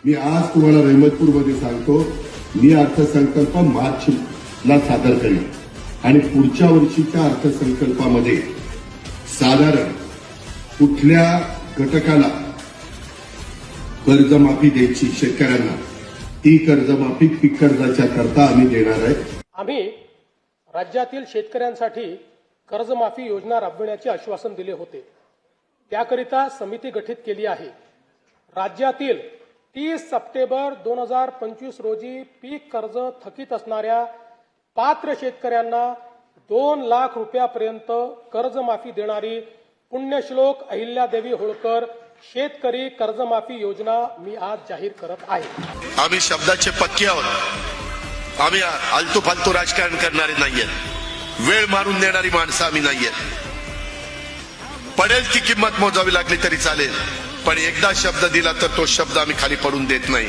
मी आज तुम्हाला रहमतपूरमध्ये सांगतो, मी अर्थसंकल्प मार्चला सादर करेन आणि पुढच्या वर्षीच्या अर्थसंकल्पामध्ये साधारण कुठल्या घटकाला कर्जमाफी द्यायची शेतकऱ्यांना, ती कर्जमाफी पीक कर्जाच्या करता आम्ही देणार आहे. आम्ही राज्यातील शेतकऱ्यांसाठी कर्जमाफी योजना राबविण्याचे आश्वासन दिले होते. त्याकरिता समिती गठीत केली आहे. राज्यातील 30 सप्टेंबर 2025 रोजी पीक कर्ज थकीत असणाऱ्या पात्र शेतकऱ्यांना 2 लाख रुपयापर्यंत कर्जमाफी देणारी पुण्यश्लोक अहिल्यादेवी होळकर शेतकरी कर्जमाफी योजना मी आज जाहीर करत आहे. आम्ही शब्दाचे पक्के आहोत. आम्ही आलतू फालतू राजकारण करणारे नाहीयेत. वेळ मारून देणारी माणसं आम्ही नाहीयेत. पडेल ती किंमत मोजावी लागली तरी चालेल, पण एकदा शब्द दिला तर तो शब्द आम्ही खाली पडून देत नाही.